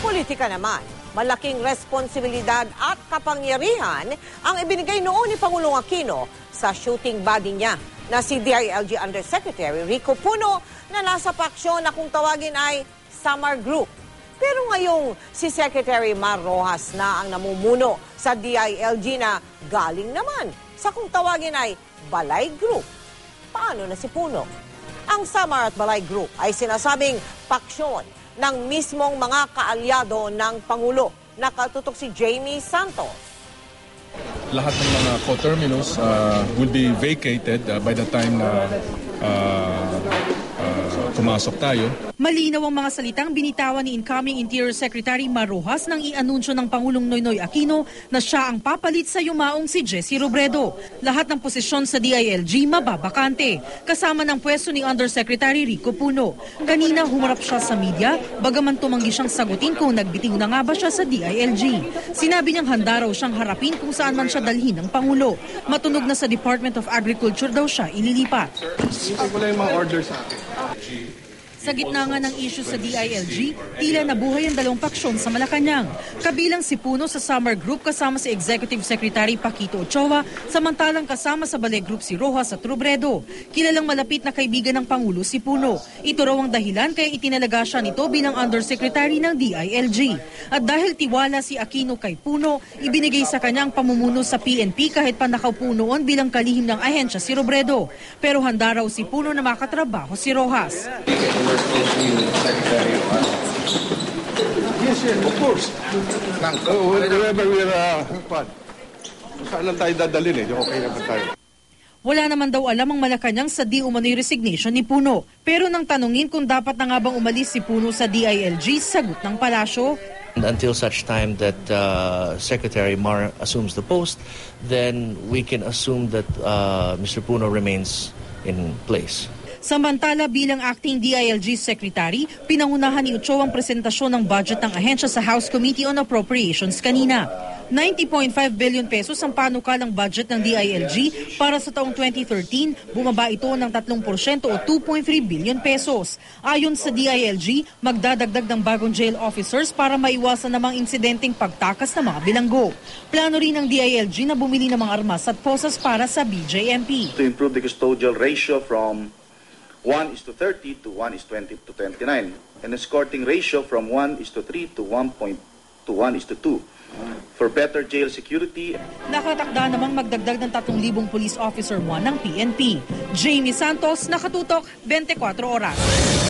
politika naman, malaking responsibilidad at kapangyarihan ang ibinigay noon ni Pangulong Aquino sa shooting buddy niya na si DILG Undersecretary Rico Puno na nasa paksyon na kung tawagin ay Samar Group. Pero ngayong si Secretary Mar Rojas na ang namumuno sa DILG na galing naman sa kung tawagin ay Balay Group. Paano na si Puno? Ang Samar at Balay Group ay sinasabing paksyon ng mismong mga kaalyado ng Pangulo. Nakatutok si Jamie Santos. Lahat ng mga co-terminus will be vacated by the time na pumasok tayo. Malinaw ang mga salitang binitawan ni incoming Interior Secretary Mar Rojas nang i-anunsyo ng Pangulong Noynoy Aquino na siya ang papalit sa yumaong si Jessie Robredo. Lahat ng posisyon sa DILG mababakante, kasama ng pwesto ni Undersecretary Rico Puno. Kanina humarap siya sa media, bagaman tumanggi siyang sagutin kung nagbitiw na nga ba siya sa DILG. Sinabi niyang handa raw siyang harapin kung saan man siya dalhin ng Pangulo. Matunog na sa Department of Agriculture daw siya ililipat. Wala yung mga orders sa akin. Sa gitna nga ng issue sa DILG, tila nabuhay ang dalawang paksyon sa Malacanang. Kabilang si Puno sa Samar Group kasama si Executive Secretary Paquito Ochoa, samantalang kasama sa Balay Group si Rojas at Robredo. Kilalang malapit na kaibigan ng Pangulo si Puno. Ito raw ang dahilan kaya itinalaga siya nito bilang Undersecretary ng DILG. At dahil tiwala si Aquino kay Puno, ibinigay sa kanya ang pamumuno sa PNP kahit pa nakaupo noon bilang kalihim ng ahensya si Robredo. Pero handa raw si Puno na makatrabaho si Rojas. Yes, of course. Wherever we're saan lang tayo dadalhin okay naman tayo. Wala naman daw alam ang Malacanang sa di umano'y resignation ni Puno. Pero nang tanungin kung dapat na nga bang umalis si Puno sa DILG, sagot ng palasyo. Until such time that Secretary Mar assumes the post, then we can assume that Mr. Puno remains in place. Samantala bilang acting DILG Secretary, pinangunahan ni Ochoa ang presentasyon ng budget ng ahensya sa House Committee on Appropriations kanina. 90.5 billion pesos ang panukalang budget ng DILG para sa taong 2013, bumaba ito ng 3% o 2.3 billion pesos. Ayon sa DILG, magdadagdag ng bagong jail officers para maiwasan namang insidenteng pagtakas ng mga bilanggo. Plano rin ng DILG na bumili ng mga armas at posas para sa BJMP. To improve the custodial ratio from 1:30 to 1:20 to 29, and escorting ratio from 1:3 to 1:2. For better jail security. Nakatakda namang magdagdag ng 3,000 police officer 1 ng PNP. Jamie Santos, Nakatutok, 24 Oras.